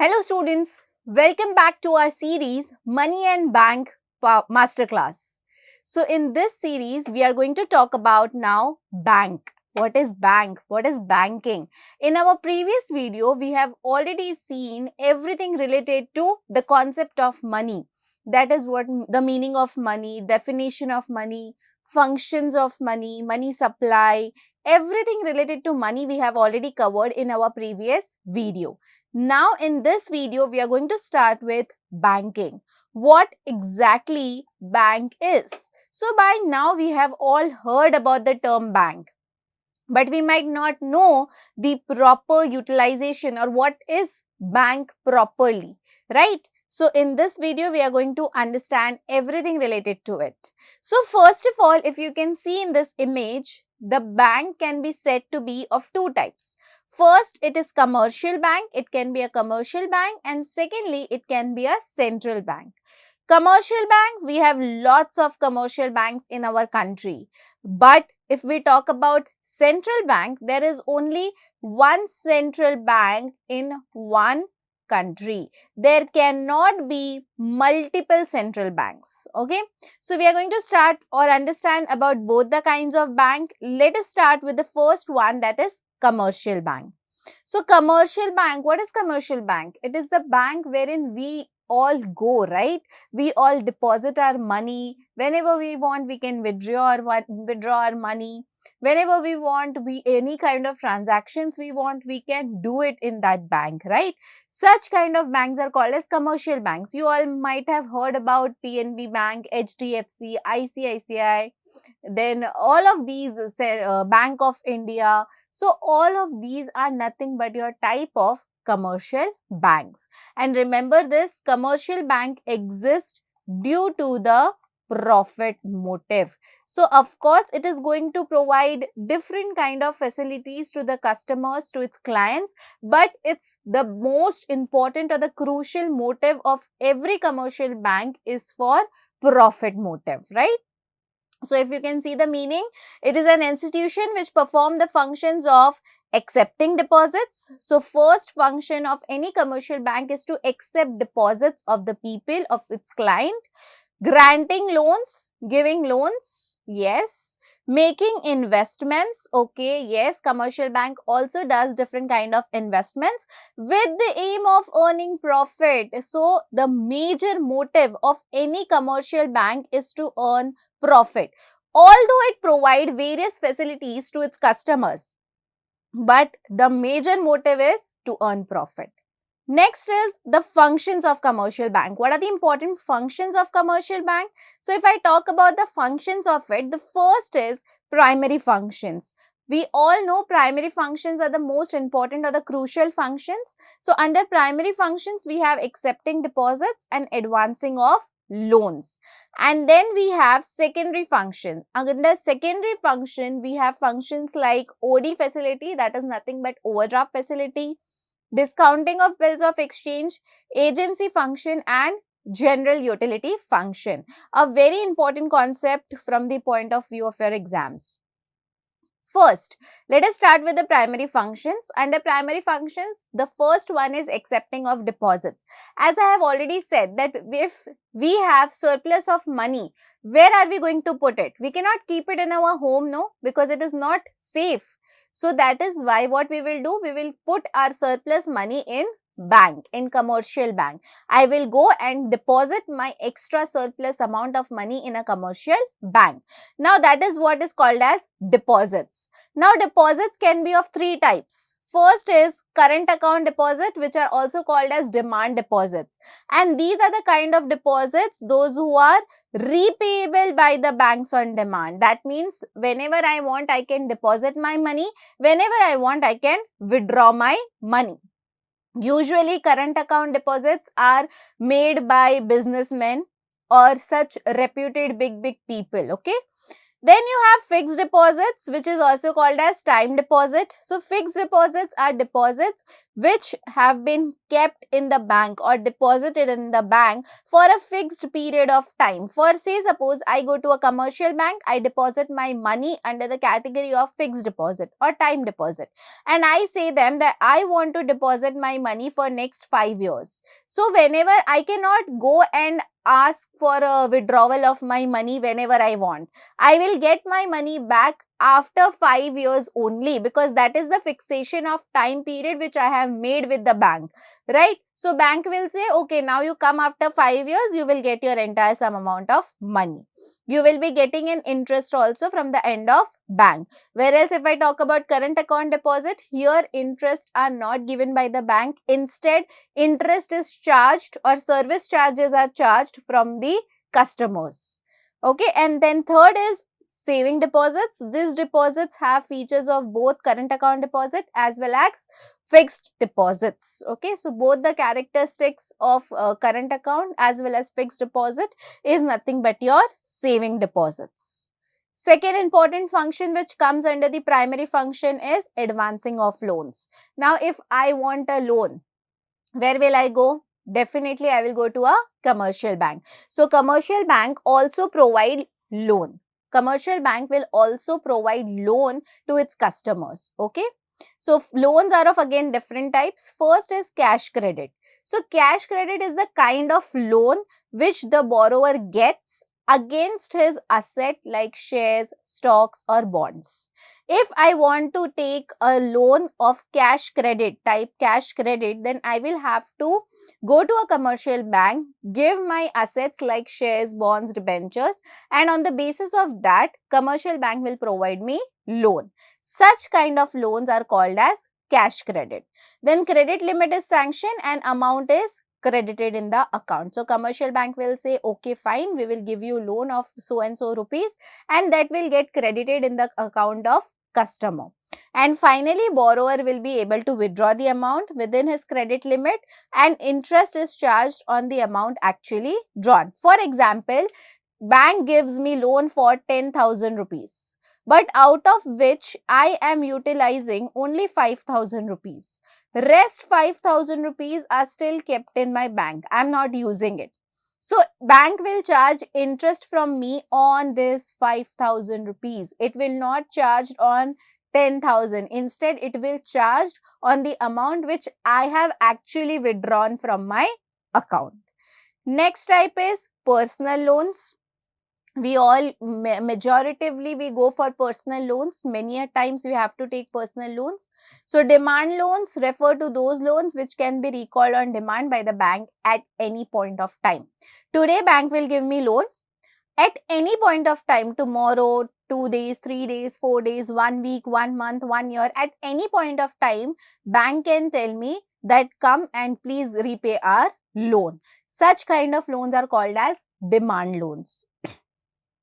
Hello students, welcome back to our series Money and Bank Masterclass. So in this series, we are going to talk about now bank. What is bank? What is banking? In our previous video, we have already seen everything related to the concept of money. That is what the meaning of money, definition of money, functions of money, money supply, everything related to money we have already covered in our previous video. Now in this video, we are going to start with banking. What exactly bank is? So by now we have all heard about the term bank, but we might not know the proper utilization or what is bank properly, right? So in this video, we are going to understand everything related to it. So first of all, if you can see in this image, the bank can be said to be of two types. First, it is commercial bank. It can be a commercial bank, and secondly, it can be a central bank. Commercial bank, we have lots of commercial banks in our country. But if we talk about central bank, there is only one central bank in one country. There cannot be multiple central banks. Okay. So we are going to start or understand about both the kinds of bank. Let us start with the first one, that is commercial bank. So commercial bank, what is commercial bank? It is the bank wherein we all go, right? We all deposit our money. Whenever we want, we can withdraw our money. Whenever we want, any kind of transactions we want, we can do it in that bank, right? Such kind of banks are called as commercial banks. You all might have heard about PNB Bank, HDFC, ICICI, then all of these, Bank of India. So all of these are nothing but your type of commercial banks. And remember this, commercial bank exists due to the profit motive. So of course, it is going to provide different kind of facilities to the customers, to its clients, but it's the most important or the crucial motive of every commercial bank is for profit motive, right? So if you can see the meaning, it is an institution which perform the functions of accepting deposits. So first function of any commercial bank is to accept deposits of the people, of its client. Granting loans, giving loans, yes. Making investments, okay, yes, commercial bank also does different kind of investments with the aim of earning profit. So the major motive of any commercial bank is to earn profit. Although it provides various facilities to its customers, but the major motive is to earn profit. Next is the functions of commercial bank. What are the important functions of commercial bank? So if I talk about the functions of it, the first is primary functions. We all know primary functions are the most important or the crucial functions. So under primary functions, we have accepting deposits and advancing of loans. And then we have secondary function. Under secondary function, we have functions like OD facility, that is nothing but overdraft facility, discounting of bills of exchange, agency function, and general utility function. A very important concept from the point of view of your exams. First, let us start with the primary functions. Under primary functions, the first one is accepting of deposits. As I have already said that if we have surplus of money, where are we going to put it? We cannot keep it in our home, no, because it is not safe. So that is why what we will do, we will put our surplus money in bank, in commercial bank. I will go and deposit my extra surplus amount of money in a commercial bank. Now that is what is called as deposits. Now deposits can be of three types. First is current account deposit, which are also called as demand deposits. And these are the kind of deposits, those who are repayable by the banks on demand. That means whenever I want, I can deposit my money. Whenever I want, I can withdraw my money. Usually current account deposits are made by businessmen or such reputed big people, okay. Then you have fixed deposits, which is also called as time deposit. So fixed deposits are deposits which have been kept in the bank or deposited in the bank for a fixed period of time. For say suppose I go to a commercial bank, I deposit my money under the category of fixed deposit or time deposit, and I say them that I want to deposit my money for next 5 years. So whenever I cannot go and ask for a withdrawal of my money whenever I want, I will get my money back after 5 years only, because that is the fixation of time period which I have made with the bank, right? So bank will say, okay, now you come after 5 years, you will get your entire sum amount of money. You will be getting an interest also from the end of bank. Whereas if I talk about current account deposit, here interest are not given by the bank. Instead, interest is charged or service charges are charged from the customers. Okay, and then third is saving deposits. These deposits have features of both current account deposit as well as fixed deposits. Okay, so both the characteristics of current account as well as fixed deposit is nothing but your saving deposits. Second important function which comes under the primary function is advancing of loans. Now, if I want a loan, where will I go? Definitely, I will go to a commercial bank. So, commercial bank also provide loan. Commercial bank will also provide loan to its customers. Okay. So, loans are of again different types. First is cash credit. So, cash credit is the kind of loan which the borrower gets against his asset like shares, stocks or bonds. If I want to take a loan of cash credit, type cash credit, then I will have to go to a commercial bank, give my assets like shares, bonds, debentures, and on the basis of that, commercial bank will provide me loan. Such kind of loans are called as cash credit. Then credit limit is sanctioned and amount is credited in the account. So, commercial bank will say, okay, fine, we will give you loan of so and so rupees, and that will get credited in the account of customer. And finally, borrower will be able to withdraw the amount within his credit limit, and interest is charged on the amount actually drawn. For example, bank gives me loan for 10,000 rupees, but out of which I am utilizing only 5,000 rupees. Rest 5,000 rupees are still kept in my bank. I am not using it. So, bank will charge interest from me on this 5,000 rupees. It will not charge on 10,000. Instead, it will charge on the amount which I have actually withdrawn from my account. Next type is personal loans. We all majoritively we go for personal loans. Many a times we have to take personal loans. So, demand loans refer to those loans which can be recalled on demand by the bank at any point of time. Today, bank will give me loan at any point of time, tomorrow, 2 days, 3 days, 4 days, 1 week, 1 month, 1 year, at any point of time, bank can tell me that come and please repay our loan. Such kind of loans are called as demand loans.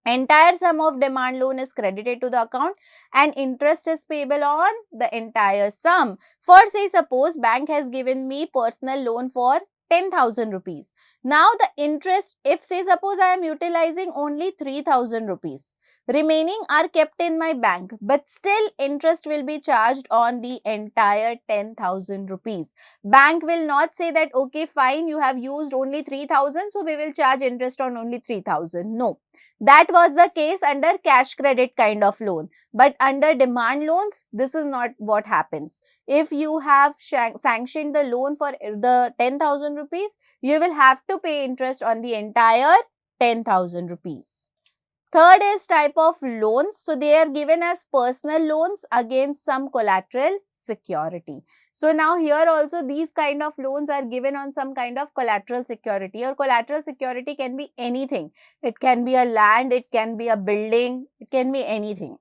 Entire sum of demand loan is credited to the account and interest is payable on the entire sum. For say suppose bank has given me personal loan for 10,000 rupees. Now the interest, if say suppose I am utilizing only 3,000 rupees, remaining are kept in my bank, but still interest will be charged on the entire 10,000 rupees. Bank will not say that okay fine, you have used only 3,000, so we will charge interest on only 3,000. No. That was the case under cash credit kind of loan. But under demand loans, this is not what happens. If you have sanctioned the loan for the 10,000 rupees, you will have to pay interest on the entire 10,000 rupees. Third is type of loans. So, they are given as personal loans against some collateral security. So, now here also these kind of loans are given on some kind of collateral security, or collateral security can be anything. It can be a land, it can be a building, it can be anything.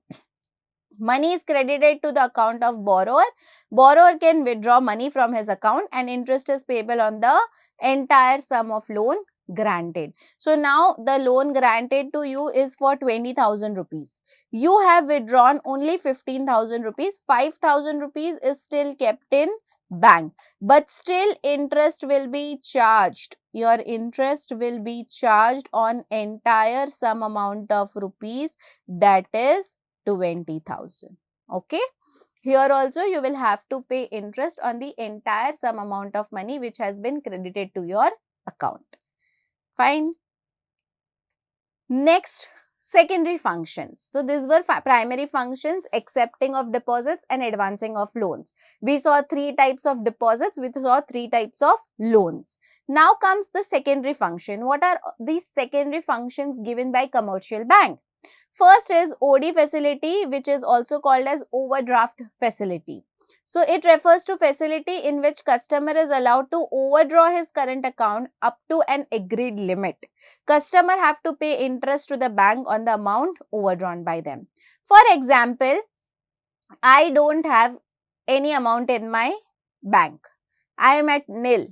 Money is credited to the account of borrower. Borrower can withdraw money from his account and interest is payable on the entire sum of loan granted. So, now the loan granted to you is for 20,000 rupees. You have withdrawn only 15,000 rupees. 5,000 rupees is still kept in bank, but still interest will be charged. Your interest will be charged on entire sum amount of rupees, that is 20,000. Okay. Here also you will have to pay interest on the entire sum amount of money which has been credited to your account. Fine. Next, secondary functions. So these were primary functions: accepting of deposits and advancing of loans. We saw 3 types of deposits, we saw 3 types of loans. Now comes the secondary function. What are these secondary functions given by commercial bank? First is OD facility, which is also called as overdraft facility. So it refers to facility in which customer is allowed to overdraw his current account up to an agreed limit. Customer have to pay interest to the bank on the amount overdrawn by them. For example, I don't have any amount in my bank. I am at nil.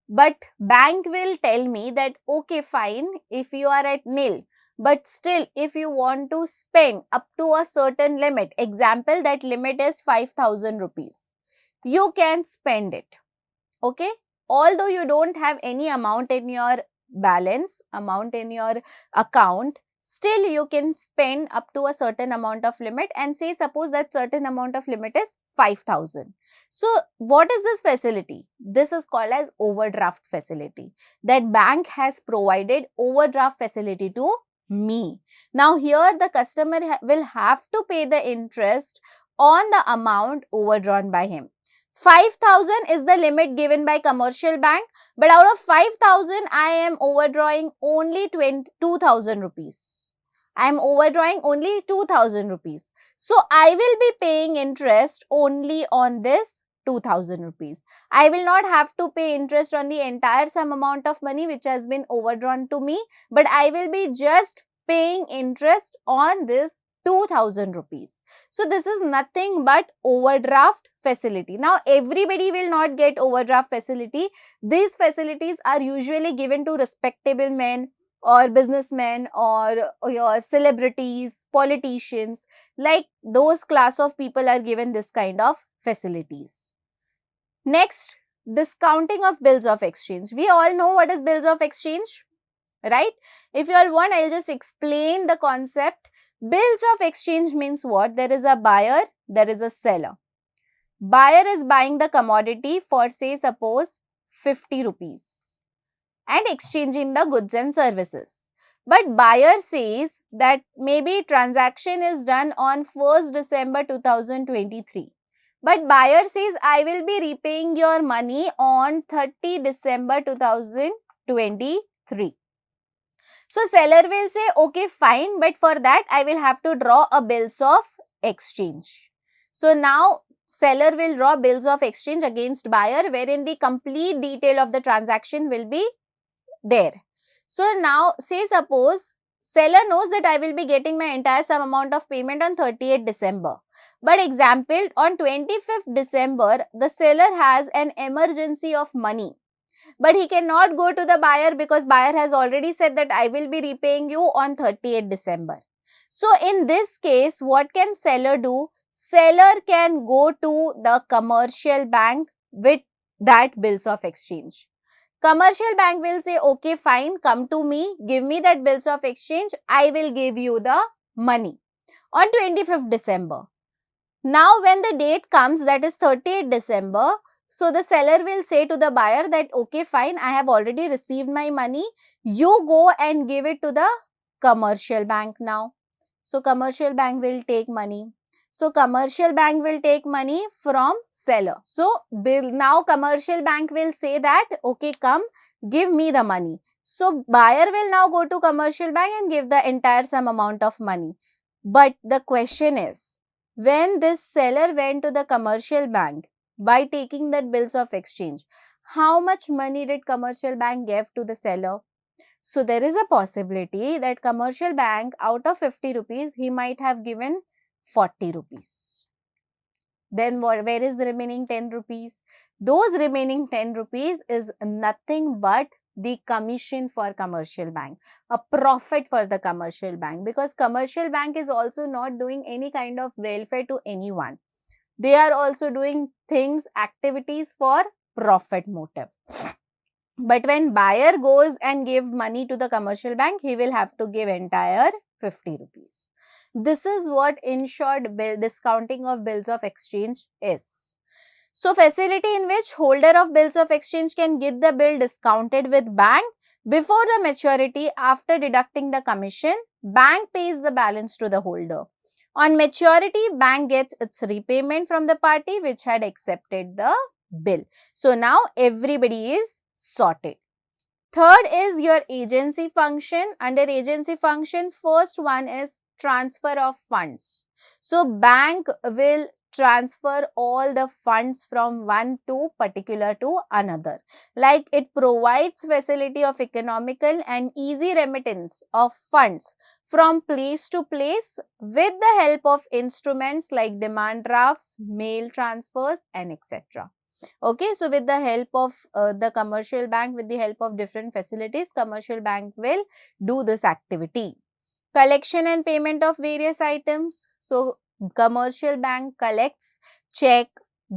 But bank will tell me that, okay, fine, if you are at nil, but still if you want to spend up to a certain limit, example, that limit is 5,000 rupees, you can spend it. Okay, although you don't have any amount in your balance, amount in your account, still you can spend up to a certain amount of limit, and say suppose that certain amount of limit is 5,000. So what is this facility? This is called as overdraft facility. That bank has provided overdraft facility to me. Now here the customer will have to pay the interest on the amount overdrawn by him. 5,000 is the limit given by commercial bank, but out of 5,000, I am overdrawing only 2,000 rupees. I am overdrawing only 2,000 rupees. So, I will be paying interest only on this 2,000 rupees. I will not have to pay interest on the entire sum amount of money which has been overdrawn to me, but I will be just paying interest on this 2,000 rupees. So, this is nothing but overdraft facility. Now, everybody will not get overdraft facility. These facilities are usually given to respectable men or businessmen or your celebrities, politicians, like those class of people are given this kind of facilities. Next, discounting of bills of exchange. We all know what is bills of exchange, right? If you all want, I'll just explain the concept. Bills of exchange means what? There is a buyer, there is a seller. Buyer is buying the commodity for, say, suppose 50 rupees and exchanging the goods and services. But buyer says that maybe transaction is done on 1st December 2023. But buyer says, I will be repaying your money on 30 December 2023. So, seller will say, okay, fine, but for that, I will have to draw a bills of exchange. So, now, seller will draw bills of exchange against buyer, wherein the complete detail of the transaction will be there. So, now, say suppose, seller knows that I will be getting my entire sum amount of payment on 30th December. But example, on 25th December, the seller has an emergency of money. But he cannot go to the buyer because buyer has already said that I will be repaying you on 30th December. So, in this case, what can seller do? Seller can go to the commercial bank with that bills of exchange. Commercial bank will say, okay, fine, come to me, give me that bills of exchange, I will give you the money on 25th December. Now, when the date comes, that is 30th December, so the seller will say to the buyer that, okay, fine, I have already received my money, you go and give it to the commercial bank now. So, commercial bank will take money. So, commercial bank will take money from seller. So, now commercial bank will say that, okay, come, give me the money. So, buyer will now go to commercial bank and give the entire sum amount of money. But the question is, when this seller went to the commercial bank by taking that bills of exchange, how much money did commercial bank give to the seller? So, there is a possibility that commercial bank out of 50 rupees, he might have given 40 rupees. Then where is the remaining 10 rupees? Those remaining 10 rupees is nothing but the commission for commercial bank, a profit for the commercial bank, because commercial bank is also not doing any kind of welfare to anyone. They are also doing things, activities for profit motive. But when buyer goes and give money to the commercial bank, he will have to give entire 50 rupees. This is what insured bill discounting of bills of exchange is. So, facility in which holder of bills of exchange can get the bill discounted with bank before the maturity. After deducting the commission, bank pays the balance to the holder. On maturity, bank gets its repayment from the party which had accepted the bill. So, now everybody is sorted. Third is your agency function. Under agency function, first one is transfer of funds. So, bank will transfer all the funds from one to particular to another. Like it provides facility of economical and easy remittance of funds from place to place with the help of instruments like demand drafts, mail transfers and etc. Okay, so with the help of the commercial bank, with the help of different facilities, commercial bank will do this activity. Collection and payment of various items. So, commercial bank collects check,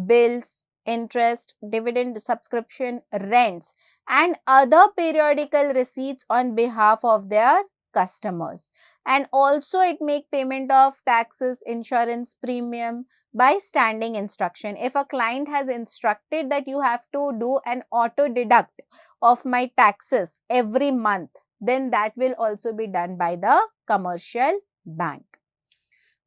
bills, interest, dividend subscription, rents and other periodical receipts on behalf of their customers. And also it make payment of taxes, insurance premium by standing instruction. If a client has instructed that you have to do an auto deduct of my taxes every month, then that will also be done by the commercial bank.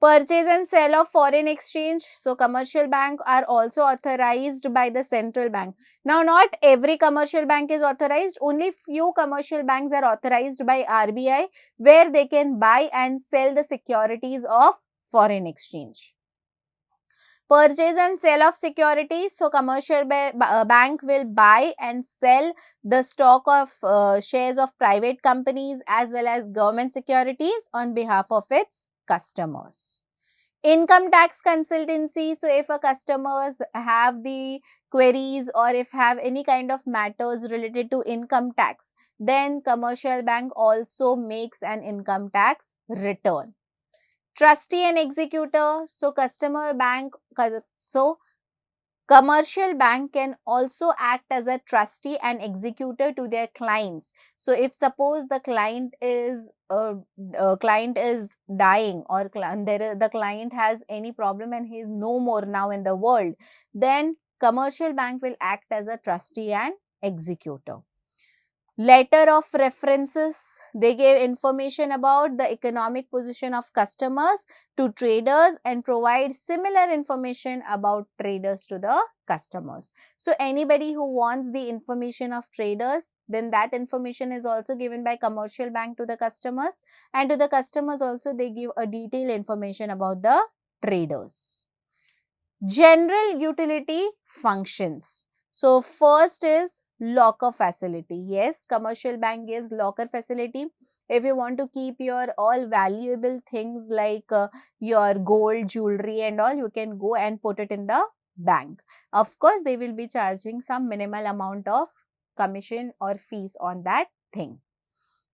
Purchase and sale of foreign exchange. So, commercial bank are also authorized by the central bank. Now, not every commercial bank is authorized. Only few commercial banks are authorized by RBI where they can buy and sell the securities of foreign exchange. Purchase and sale of securities. So, commercial bank will buy and sell the stock of shares of private companies as well as government securities on behalf of its customers. Income tax consultancy. So, if a customers have the queries or if have any kind of matters related to income tax, then commercial bank also makes an income tax return. Trustee and executor. So, commercial bank can also act as a trustee and executor to their clients. So, if suppose the client is dying or the client has any problem and he is no more now in the world, then commercial bank will act as a trustee and executor. Letter of references, they gave information about the economic position of customers to traders and provide similar information about traders to the customers. So, anybody who wants the information of traders, then that information is also given by commercial bank to the customers, and to the customers also they give a detailed information about the traders. General utility functions. So, first is locker facility. Yes, commercial bank gives locker facility. If you want to keep your all valuable things like your gold, jewelry and all, you can go and put it in the bank. Of course, they will be charging some minimal amount of commission or fees on that thing.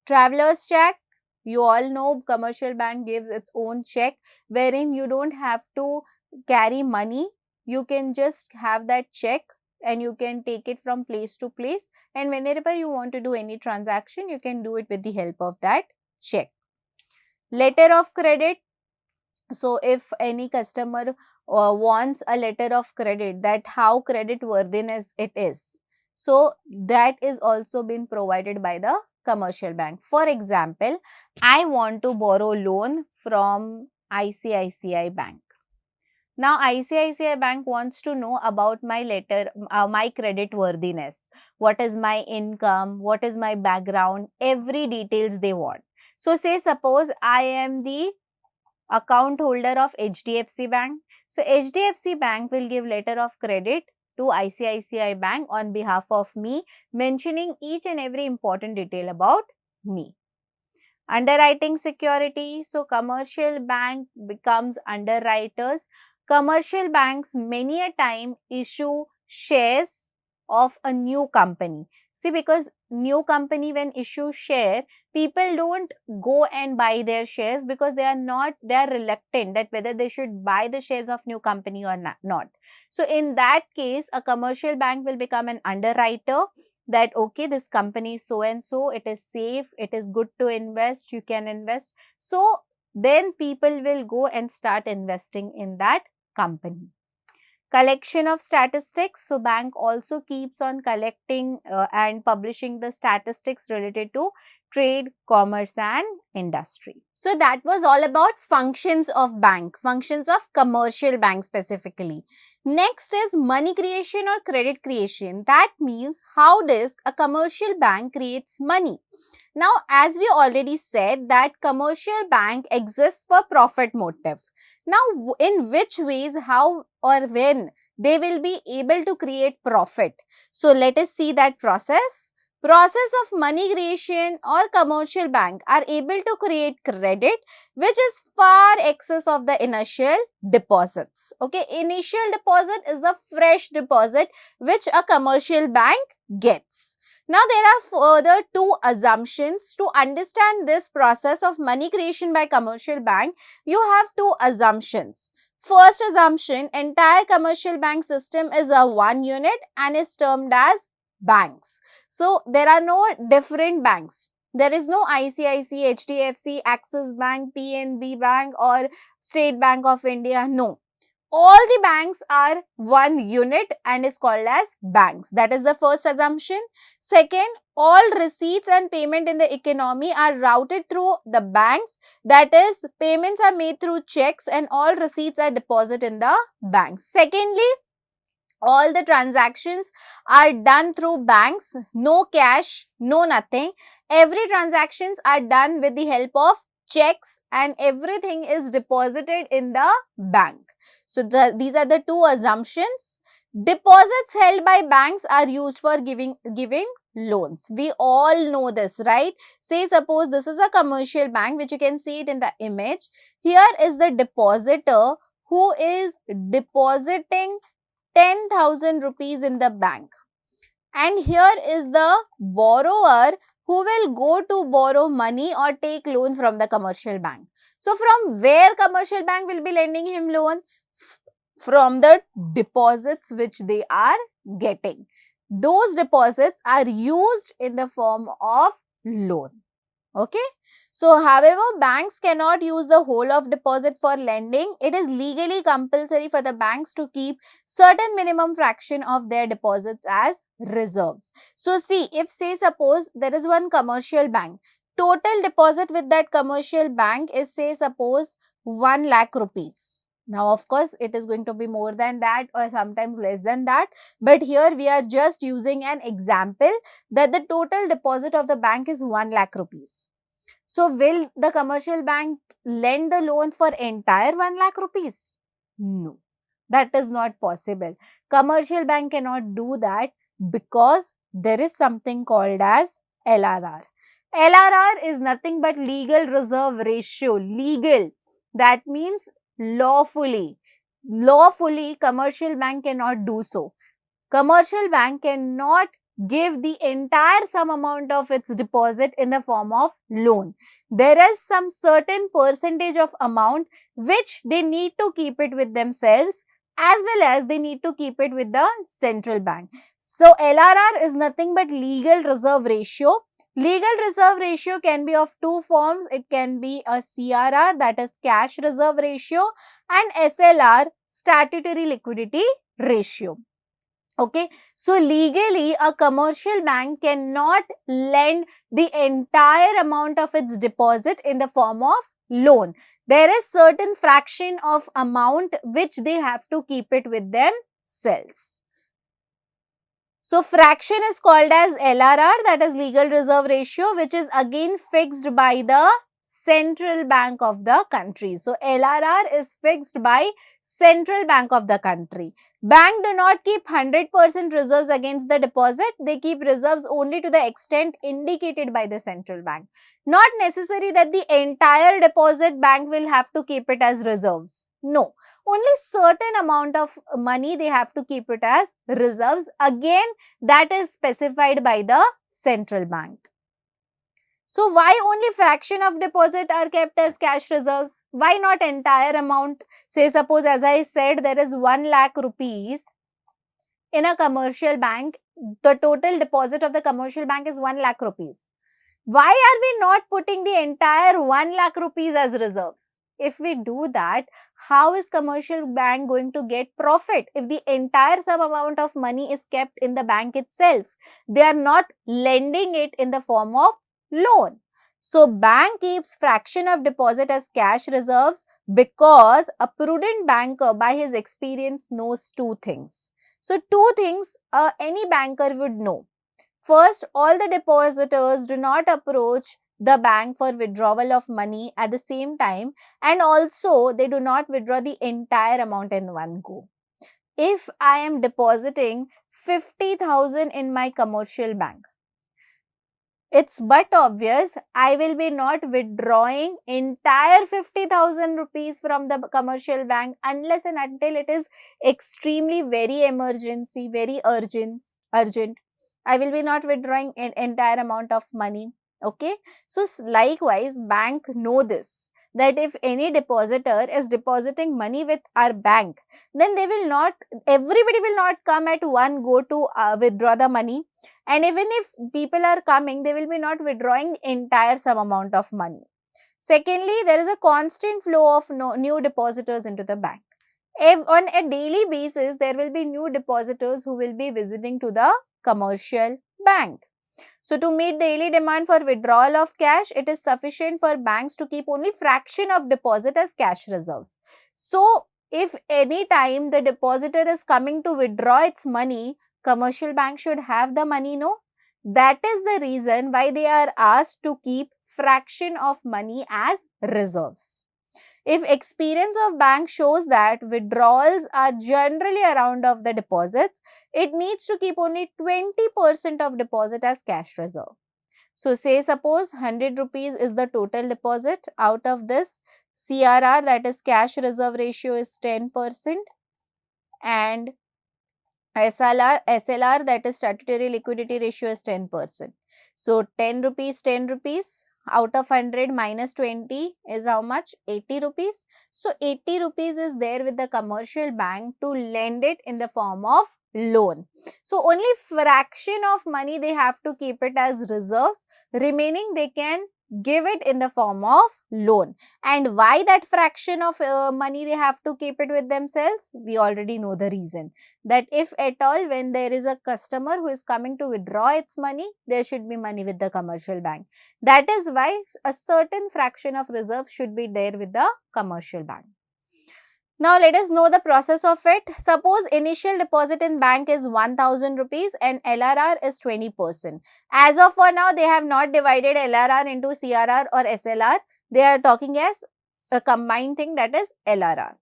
Traveler's check. You all know commercial bank gives its own check wherein you don't have to carry money. You can just have that check and you can take it from place to place, and whenever you want to do any transaction, you can do it with the help of that check. Letter of credit. So, if any customer wants a letter of credit, that how credit worthiness it is, so that is also been provided by the commercial bank. For example, I want to borrow loan from ICICI Bank. Now, ICICI Bank wants to know about my my credit worthiness. What is my income? What is my background? Every details they want. So, say suppose I am the account holder of HDFC Bank. So, HDFC Bank will give letter of credit to ICICI Bank on behalf of me, mentioning each and every important detail about me. Underwriting security. So, commercial bank becomes underwriters. Commercial banks many a time issue shares of a new company. See, because new company when issue share, people don't go and buy their shares because they are reluctant that whether they should buy the shares of new company or not. So, in that case, a commercial bank will become an underwriter, that okay, this company is so and so, it is safe, it is good to invest, you can invest. So, then people will go and start investing in that company. Collection of statistics. So, bank also keeps on collecting and publishing the statistics related to trade, commerce and industry. So, that was all about functions of bank, functions of commercial bank specifically. Next is money creation or credit creation. That means how does a commercial bank creates money? Now, as we already said that commercial bank exists for profit motive. Now, in which ways, how or when they will be able to create profit? So, let us see that process. Process of money creation or commercial bank are able to create credit which is far excess of the initial deposits. Okay, initial deposit is the fresh deposit which a commercial bank gets. Now, there are further two assumptions. To understand this process of money creation by commercial bank, you have two assumptions. First assumption, entire commercial bank system is a one unit and is termed as banks. So, there are no different banks. There is no ICICI, HDFC, Axis Bank, PNB Bank or State Bank of India. No. All the banks are one unit and is called as banks. That is the first assumption. Second, all receipts and payment in the economy are routed through the banks. That is, payments are made through checks and all receipts are deposited in the banks. Secondly, all the transactions are done through banks, no cash, no nothing. Every transactions are done with the help of checks and everything is deposited in the bank. So, these are the two assumptions. Deposits held by banks are used for giving loans. We all know this, right? Say suppose this is a commercial bank which you can see it in the image. Here is the depositor who is depositing 10,000 rupees in the bank. And here is the borrower who will go to borrow money or take loan from the commercial bank. So, from where commercial bank will be lending him loan? From the deposits which they are getting. Those deposits are used in the form of loan. Okay. So, however, banks cannot use the whole of deposit for lending. It is legally compulsory for the banks to keep certain minimum fraction of their deposits as reserves. So, see, if say suppose there is one commercial bank, total deposit with that commercial bank is say suppose 1 lakh rupees. Now, of course, it is going to be more than that or sometimes less than that. But here we are just using an example that the total deposit of the bank is 1 lakh rupees. So, will the commercial bank lend the loan for entire 1 lakh rupees? No, that is not possible. Commercial bank cannot do that because there is something called as LRR. LRR is nothing but legal reserve ratio. Legal. That means lawfully. Lawfully, commercial bank cannot do so. Commercial bank cannot give the entire sum amount of its deposit in the form of loan. There is some certain percentage of amount which they need to keep it with themselves as well as they need to keep it with the central bank. So, LRR is nothing but legal reserve ratio. Legal reserve ratio can be of two forms. It can be a CRR, that is cash reserve ratio, and SLR, statutory liquidity ratio. Okay, so legally a commercial bank cannot lend the entire amount of its deposit in the form of loan. There is certain fraction of amount which they have to keep it with themselves. So, fraction is called as LRR, that is legal reserve ratio, which is again fixed by the central bank of the country. So, LRR is fixed by central bank of the country. Bank do not keep 100% reserves against the deposit. They keep reserves only to the extent indicated by the central bank. Not necessary that the entire deposit bank will have to keep it as reserves. No, only certain amount of money they have to keep it as reserves. Again, that is specified by the central bank. So, why only fraction of deposit are kept as cash reserves? Why not entire amount? Say suppose as I said there is 1 lakh rupees in a commercial bank. The total deposit of the commercial bank is 1 lakh rupees. Why are we not putting the entire 1 lakh rupees as reserves? If we do that, how is commercial bank going to get profit if the entire sum amount of money is kept in the bank itself? They are not lending it in the form of loan. So, bank keeps fraction of deposit as cash reserves because a prudent banker by his experience knows two things. So, two things any banker would know. First, all the depositors do not approach the bank for withdrawal of money at the same time, and also they do not withdraw the entire amount in one go. If I am depositing 50,000 in my commercial bank, it's but obvious I will be not withdrawing entire 50,000 rupees from the commercial bank unless and until it is extremely very emergency, very urgent. I will be not withdrawing an entire amount of money. Okay. So, likewise, bank know this, that if any depositor is depositing money with our bank, then everybody will not come at one go to withdraw the money. And even if people are coming, they will be not withdrawing entire sum amount of money. Secondly, there is a constant flow of new depositors into the bank. If on a daily basis, there will be new depositors who will be visiting to the commercial bank. So, to meet daily demand for withdrawal of cash, it is sufficient for banks to keep only fraction of deposit as cash reserves. So, if any time the depositor is coming to withdraw its money, commercial bank should have the money, no? That is the reason why they are asked to keep fraction of money as reserves. If experience of bank shows that withdrawals are generally around of the deposits, it needs to keep only 20% of deposit as cash reserve. So, say suppose 100 rupees is the total deposit. Out of this, CRR, that is cash reserve ratio, is 10%, and SLR, that is statutory liquidity ratio, is 10%. So, 10 rupees, out of 100 minus 20 is how much? 80 rupees. So, 80 rupees is there with the commercial bank to lend it in the form of loan. So, only fraction of money they have to keep it as reserves, remaining they can give it in the form of loan. And why that fraction of money they have to keep it with themselves? We already know the reason, that if at all when there is a customer who is coming to withdraw its money, there should be money with the commercial bank. That is why a certain fraction of reserves should be there with the commercial bank. Now, let us know the process of it. Suppose initial deposit in bank is 1000 rupees and LRR is 20%. As of for now, they have not divided LRR into CRR or SLR. They are talking as a combined thing, that is LRR.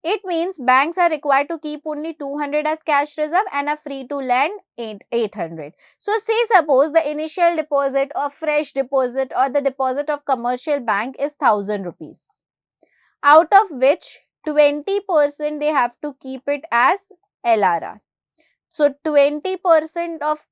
It means banks are required to keep only 200 as cash reserve and are free to lend 800. So, say suppose the initial deposit or fresh deposit or the deposit of commercial bank is 1000 rupees, out of which 20% they have to keep it as LRR. So, 20% of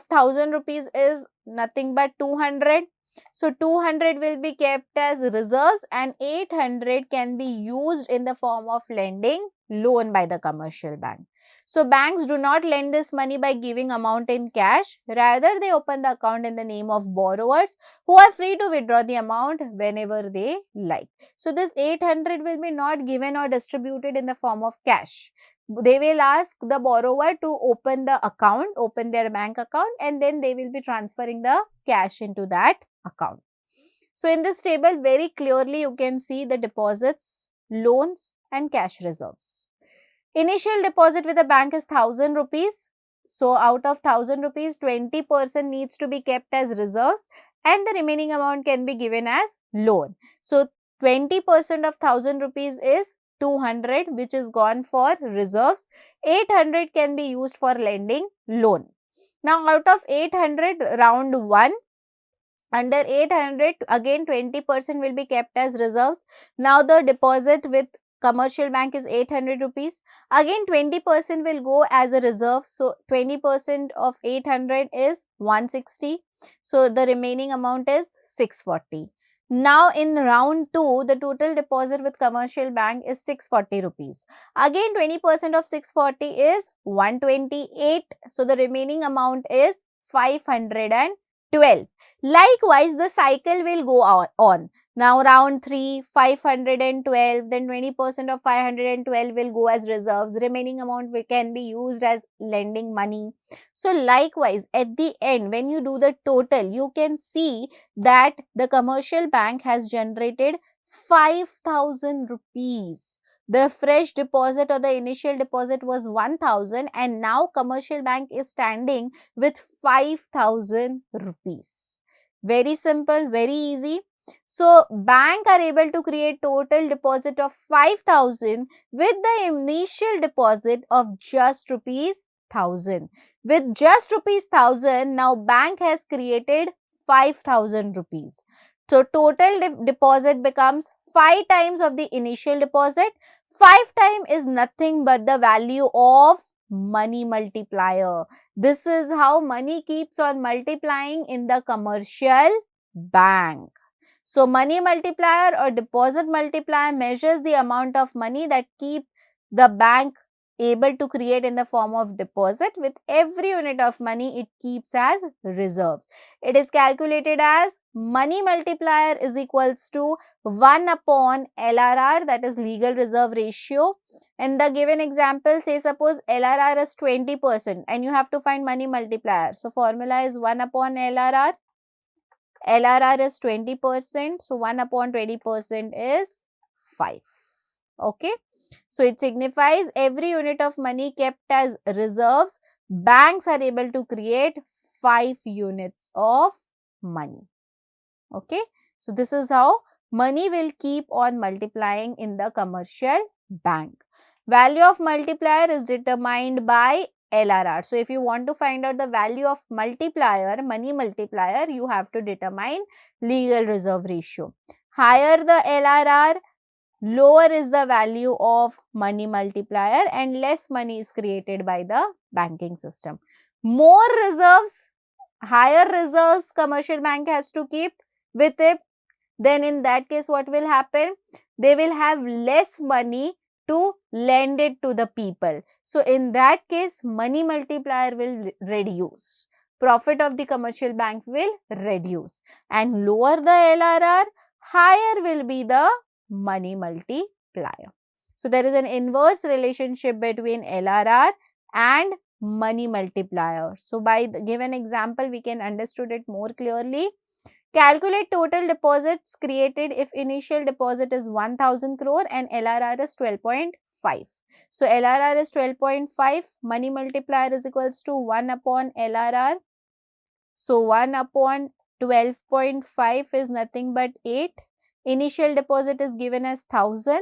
1000 rupees is nothing but 200. So, 200 will be kept as reserves and 800 can be used in the form of lending loan by the commercial bank. So, banks do not lend this money by giving amount in cash. Rather, they open the account in the name of borrowers who are free to withdraw the amount whenever they like. So, this 800 will be not given or distributed in the form of cash. They will ask the borrower to open their bank account, and then they will be transferring the cash into that account. So, in this table, very clearly you can see the deposits, loans and cash reserves. Initial deposit with the bank is 1000 rupees. So, out of 1000 rupees, 20% needs to be kept as reserves and the remaining amount can be given as loan. So, 20% of 1000 rupees is 200, which is gone for reserves. 800 can be used for lending loan. Now, out of 800, round 1, under 800, again 20% will be kept as reserves. Now, the deposit with commercial bank is 800 rupees. Again 20% will go as a reserve. So, 20% of 800 is 160. So, the remaining amount is 640. Now, in round 2, the total deposit with commercial bank is 640 rupees. Again 20% of 640 is 128. So, the remaining amount is 520. 12. Likewise, the cycle will go on. Now, round 3, 512, then 20% of 512 will go as reserves. Remaining amount can be used as lending money. So, likewise, at the end, when you do the total, you can see that the commercial bank has generated 5,000 rupees. The fresh deposit or the initial deposit was 1,000 and now commercial bank is standing with 5,000 rupees. Very simple, very easy. So, bank are able to create total deposit of 5,000 with the initial deposit of just rupees 1,000. With just rupees 1,000, now bank has created 5,000 rupees. So, total deposit becomes 5 times of the initial deposit. 5 times is nothing but the value of money multiplier. This is how money keeps on multiplying in the commercial bank. So, money multiplier or deposit multiplier measures the amount of money that keep the bank able to create in the form of deposit. With every unit of money, it keeps as reserves. It is calculated as money multiplier is equals to 1 upon LRR, that is legal reserve ratio. In the given example, say suppose LRR is 20% and you have to find money multiplier. So, formula is 1 upon LRR. LRR is 20%. So, 1 upon 20% is 5. Okay. So, it signifies every unit of money kept as reserves, banks are able to create 5 units of money. Okay. So, this is how money will keep on multiplying in the commercial bank. Value of multiplier is determined by LRR. So, if you want to find out the value of multiplier, money multiplier, you have to determine legal reserve ratio. Higher the LRR, lower is the value of money multiplier and less money is created by the banking system. More reserves, higher reserves commercial bank has to keep with it, then in that case what will happen? They will have less money to lend it to the people. So, in that case money multiplier will reduce. Profit of the commercial bank will reduce and lower the LRR, higher will be the money multiplier. So, there is an inverse relationship between LRR and money multiplier. So, by the given example, we can understood it more clearly. Calculate total deposits created if initial deposit is 1000 crore and LRR is 12.5. So, LRR is 12.5, money multiplier is equals to 1 upon LRR. So, 1 upon 12.5 is nothing but 8. Initial deposit is given as 1000.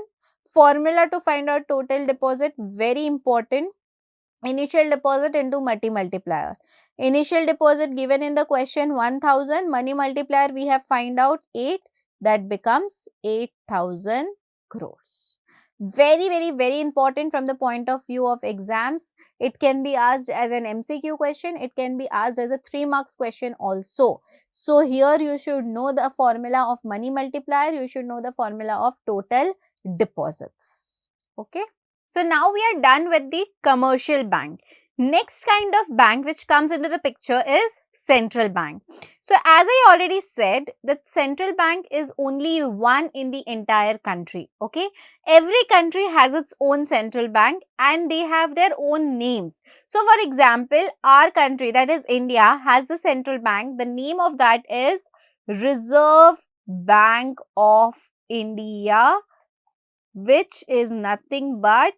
Formula to find out total deposit, very important. Initial deposit into money multiplier. Initial deposit given in the question 1000, money multiplier we have find out 8, that becomes 8000 crores. Very important from the point of view of exams. It can be asked as an MCQ question, it can be asked as a 3 marks question also. So, here you should know the formula of money multiplier, you should know the formula of total deposits. Okay. So, now we are done with the commercial bank. Next kind of bank which comes into the picture is central bank. So, as I already said that central bank is only one in the entire country. Okay. Every country has its own central bank and they have their own names. So, for example, our country, that is India, has the central bank. The name of that is Reserve Bank of India, which is nothing but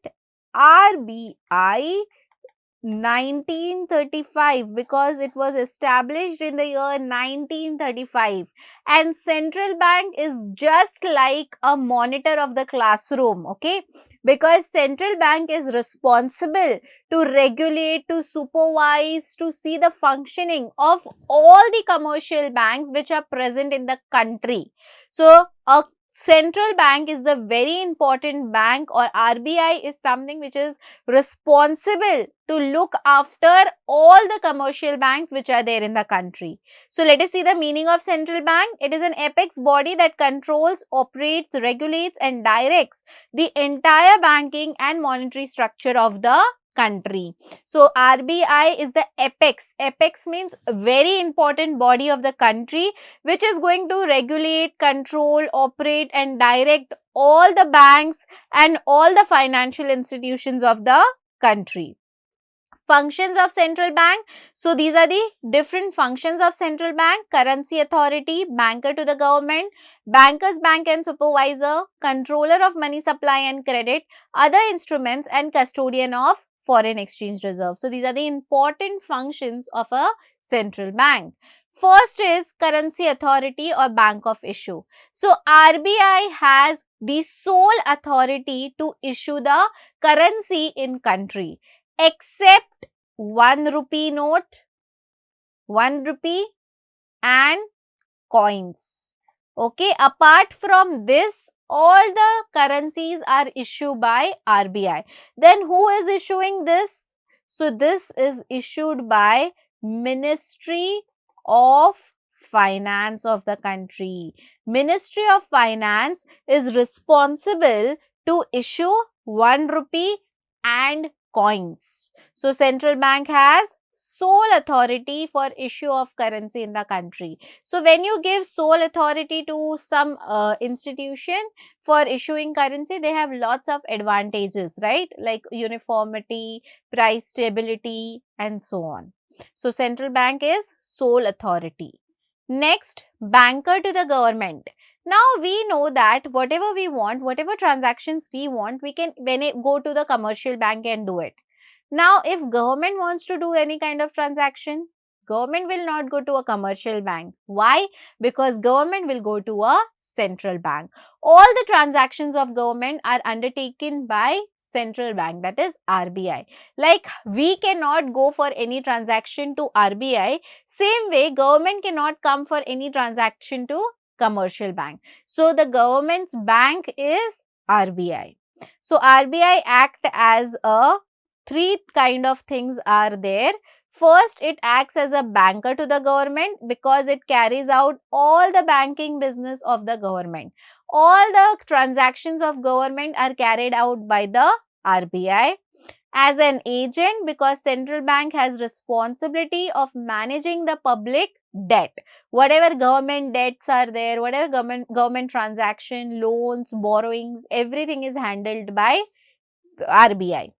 RBI 1935, because it was established in the year 1935, and central bank is just like a monitor of the classroom, okay, because central bank is responsible to regulate, to supervise, to see the functioning of all the commercial banks which are present in the country. So, a central bank is the very important bank, or RBI is something which is responsible to look after all the commercial banks which are there in the country. So, let us see the meaning of central bank. It is an apex body that controls, operates, regulates and directs the entire banking and monetary structure of the country. So RBI is the apex. Apex means a very important body of the country which is going to regulate, control, operate and direct all the banks and all the financial institutions of the country. Functions of central bank. So these are the different functions of central bank: currency authority, banker to the government, bankers bank and supervisor, controller of money supply and credit, other instruments and custodian of foreign exchange reserves. So these are the important functions of a central bank. First is currency authority or bank of issue. So RBI has the sole authority to issue the currency in country except 1 rupee note, 1 rupee and coins. Okay, apart from this, all the currencies are issued by RBI. Then who is issuing this? So this is issued by Ministry of Finance of the country. Ministry of Finance is responsible to issue 1 rupee and coins. So central bank has sole authority for issue of currency in the country. So when you give sole authority to some institution for issuing currency, they have lots of advantages, right? Like uniformity, price stability and so on. So central bank is sole authority. Next, banker to the government. Now we know that whatever we want, whatever transactions we want, we can go to the commercial bank and do it. Now, if government wants to do any kind of transaction, government will not go to a commercial bank. Why? Because government will go to a central bank. All the transactions of government are undertaken by central bank, that is RBI. Like we cannot go for any transaction to RBI, same way government cannot come for any transaction to commercial bank. So the government's bank is RBI. So RBI act as a three kind of things are there. First, it acts as a banker to the government because it carries out all the banking business of the government. All the transactions of government are carried out by the RBI. As an agent, because central bank has responsibility of managing the public debt. Whatever government debts are there, whatever government transaction, loans, borrowings, everything is handled by RBI.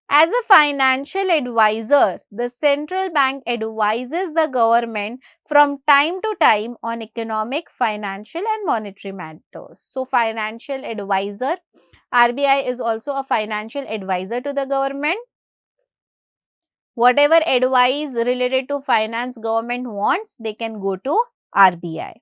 As a financial advisor, the central bank advises the government from time to time on economic, financial and monetary matters. So, financial advisor, RBI is also a financial advisor to the government. Whatever advice related to finance government wants, they can go to RBI.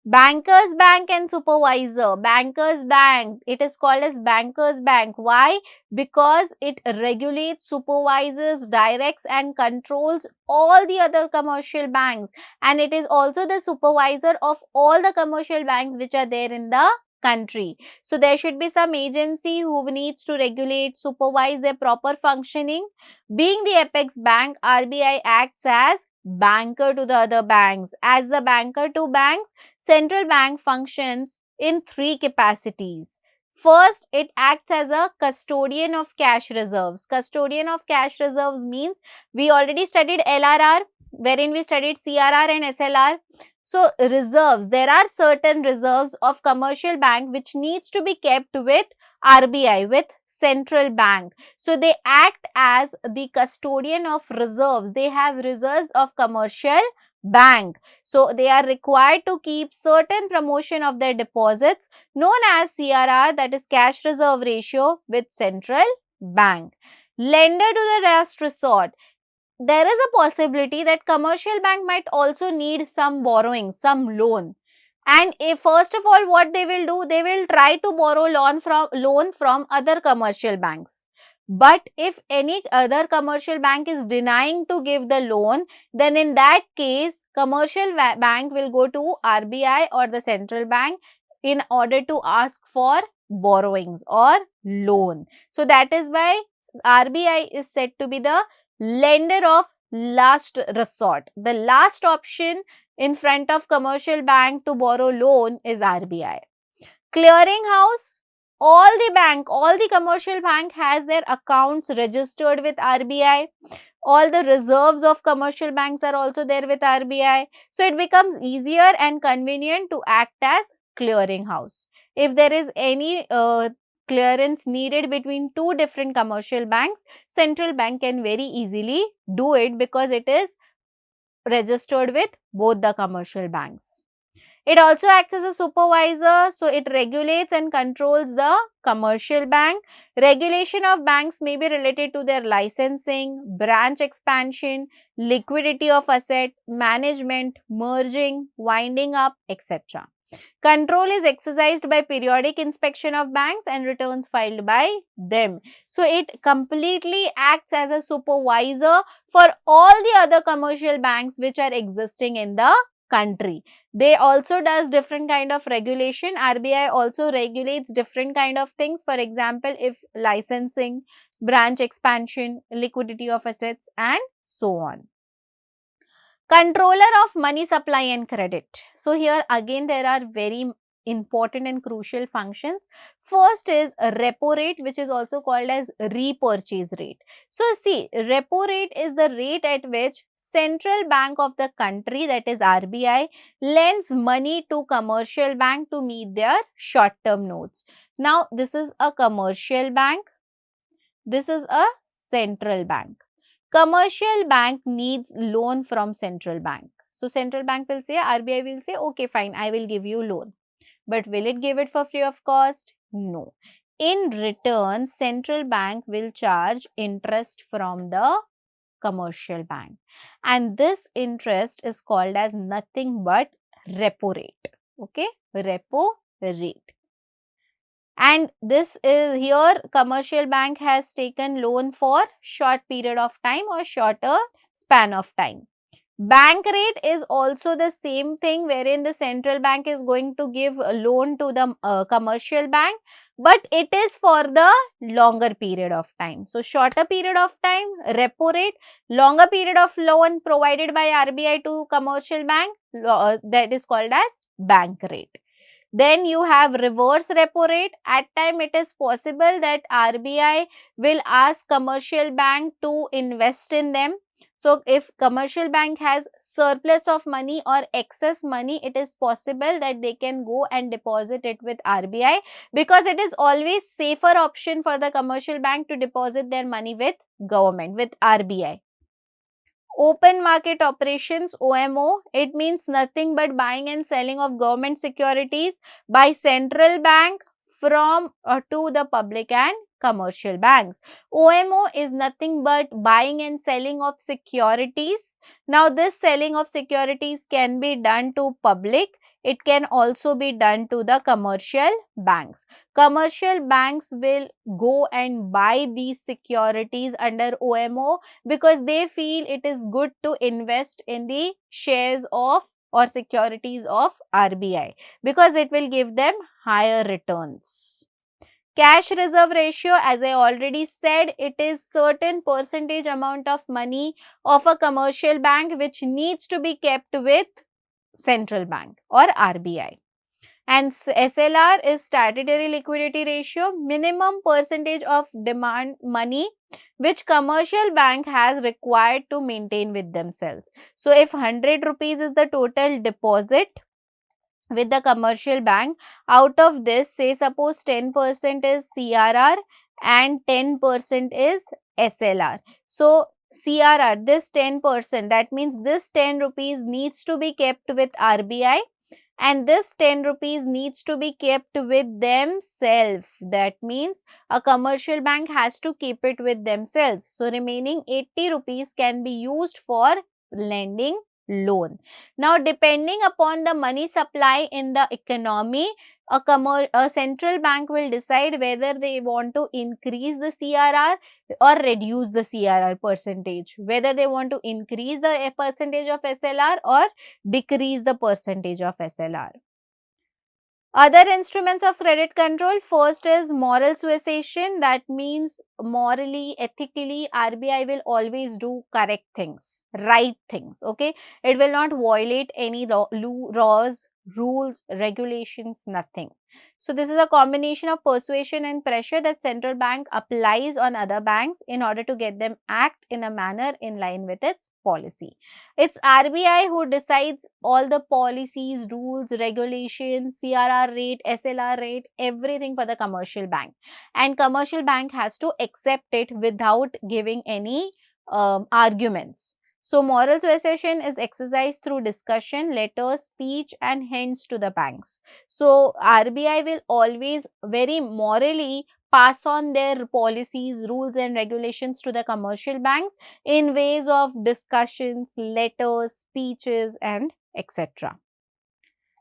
Bankers bank and supervisor. Bankers bank, it is called as bankers bank. Why? Because it regulates, supervises, directs and controls all the other commercial banks, and it is also the supervisor of all the commercial banks which are there in the country. So there should be some agency who needs to regulate, supervise their proper functioning. Being the apex bank, RBI acts as banker to the other banks. As the banker to banks, central bank functions in three capacities. First, it acts as a custodian of cash reserves. Custodian of cash reserves means we already studied LRR, wherein we studied CRR and SLR. So, reserves, there are certain reserves of commercial bank which needs to be kept with RBI, with central bank. So, they act as the custodian of reserves. They have reserves of commercial bank. So, they are required to keep certain promotion of their deposits known as CRR, that is cash reserve ratio, with central bank. Lender to the last resort. There is a possibility that commercial bank might also need some borrowing, some loan. And if first of all, what they will do, they will try to borrow loan from other commercial banks. But if any other commercial bank is denying to give the loan, then in that case, commercial bank will go to RBI or the central bank in order to ask for borrowings or loan. So that is why RBI is said to be the lender of last resort. The last option in front of commercial bank to borrow loan is RBI. Clearing house all the commercial bank has their accounts registered with RBI. All the reserves of commercial banks are also there with RBI. So it becomes easier and convenient to act as clearing house. If there is any clearance needed between two different commercial banks, central bank can very easily do it because it is registered with both the commercial banks. It also acts as a supervisor, so it regulates and controls the commercial bank. Regulation of banks may be related to their licensing, branch expansion, liquidity of asset, management, merging, winding up, etc. Control is exercised by periodic inspection of banks and returns filed by them. So, it completely acts as a supervisor for all the other commercial banks which are existing in the country. They also does different kind of regulation. RBI also regulates different kind of things. For example, if licensing, branch expansion, liquidity of assets and so on. Controller of money supply and credit. So here again there are very important and crucial functions. First is a repo rate, which is also called as repurchase rate. So see, repo rate is the rate at which central bank of the country, that is RBI, lends money to commercial bank to meet their short term notes. Now this is a commercial bank, this is a central bank. Commercial bank needs loan from central bank. So central bank will say, RBI will say, okay fine, I will give you loan. But will it give it for free of cost? No. In return, central bank will charge interest from the commercial bank. And this interest is called as nothing but repo rate. Okay, repo rate. And this is here commercial bank has taken loan for short period of time or shorter span of time. Bank rate is also the same thing, wherein the central bank is going to give a loan to the commercial bank, but it is for the longer period of time. So, shorter period of time repo rate, longer period of loan provided by RBI to commercial bank, that is called as bank rate. Then you have reverse repo rate. At time it is possible that RBI will ask commercial bank to invest in them. So, if commercial bank has surplus of money or excess money, it is possible that they can go and deposit it with RBI, because it is always safer option for the commercial bank to deposit their money with government, with RBI. Open market operations, OMO, it means nothing but buying and selling of government securities by central bank from to the public and commercial banks. OMO is nothing but buying and selling of securities. Now, this selling of securities can be done to public. It can also be done to the commercial banks. Commercial banks will go and buy these securities under OMO because they feel it is good to invest in the shares of or securities of RBI, because it will give them higher returns. Cash reserve ratio, as I already said, it is certain percentage amount of money of a commercial bank which needs to be kept with central bank or RBI. And SLR is statutory liquidity ratio, minimum percentage of demand money which commercial bank has required to maintain with themselves. So, if 100 rupees is the total deposit with the commercial bank, out of this, say suppose 10% is CRR and 10% is SLR. So, CRR, this 10%, that means this 10 rupees needs to be kept with RBI and this 10 rupees needs to be kept with themselves. That means a commercial bank has to keep it with themselves. So, remaining 80 rupees can be used for lending loan. Now, depending upon the money supply in the economy, a central bank will decide whether they want to increase the CRR or reduce the CRR percentage, whether they want to increase the percentage of SLR or decrease the percentage of SLR. Other instruments of credit control, first is moral suasion. That means morally, ethically, RBI will always do correct things, right things, okay. It will not violate any laws, rules, regulations, nothing. So this is a combination of persuasion and pressure that central bank applies on other banks in order to get them act in a manner in line with its policy. It's RBI who decides all the policies, rules, regulations, CRR rate, SLR rate, everything for the commercial bank. And commercial bank has to accept it without giving any arguments. So, moral suasion is exercised through discussion, letters, speech and hints to the banks. So, RBI will always very morally pass on their policies, rules and regulations to the commercial banks in ways of discussions, letters, speeches and etc.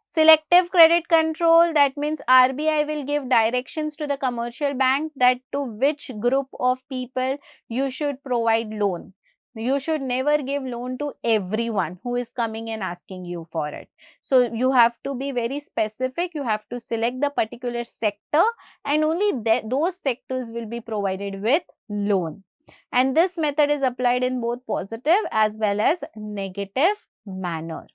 Selective credit control, that means RBI will give directions to the commercial bank that to which group of people you should provide loan. You should never give loan to everyone who is coming and asking you for it. So, you have to be very specific, you have to select the particular sector and only those sectors will be provided with loan. And this method is applied in both positive as well as negative manner.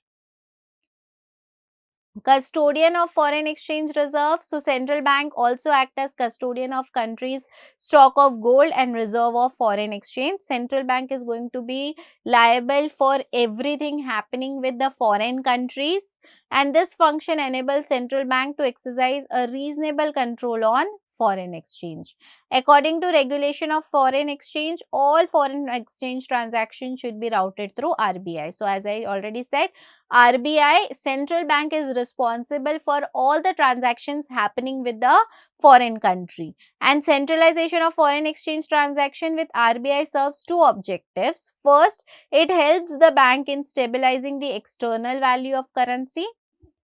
Custodian of foreign exchange reserves. So, central bank also act as custodian of country's stock of gold and reserve of foreign exchange. Central bank is going to be liable for everything happening with the foreign countries, and this function enables central bank to exercise a reasonable control on foreign exchange. According to regulation of foreign exchange, all foreign exchange transactions should be routed through RBI. So, as I already said, RBI, central bank, is responsible for all the transactions happening with the foreign country, and centralization of foreign exchange transaction with RBI serves two objectives. First, it helps the bank in stabilizing the external value of currency,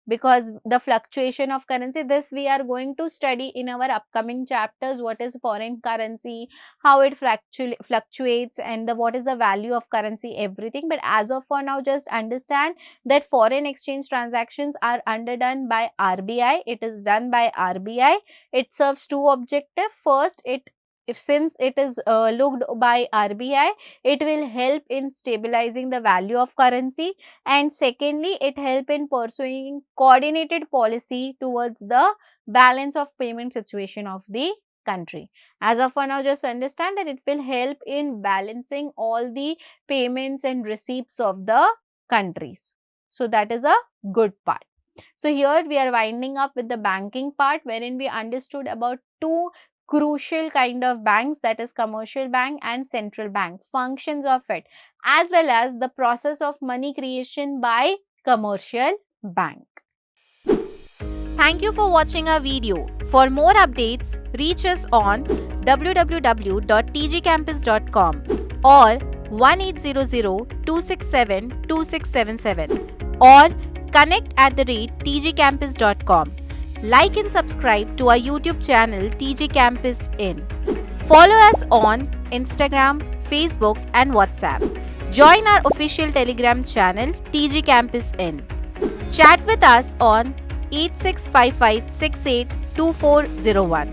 because the fluctuation of currency, this we are going to study in our upcoming chapters, what is foreign currency, how it fluctuates and what is the value of currency, everything. But as of for now, just understand that foreign exchange transactions are underdone by RBI. It is done by RBI. It serves two objectives. First, since it is looked by RBI, it will help in stabilizing the value of currency, and secondly, it help in pursuing coordinated policy towards the balance of payment situation of the country. As of now, just understand that it will help in balancing all the payments and receipts of the countries. So, that is a good part. So, here we are winding up with the banking part, wherein we understood about two crucial kind of banks, that is commercial bank and central bank, functions of it, as well as the process of money creation by commercial bank. Thank you for watching our video. For more updates, reach us on www.tgcampus.com or 1800-267-2677 or connect@tgcampus.com. Like and subscribe to our YouTube channel TG Campus In. Follow us on Instagram, Facebook and WhatsApp. Join our official Telegram channel TG Campus In. Chat with us on 8655682401.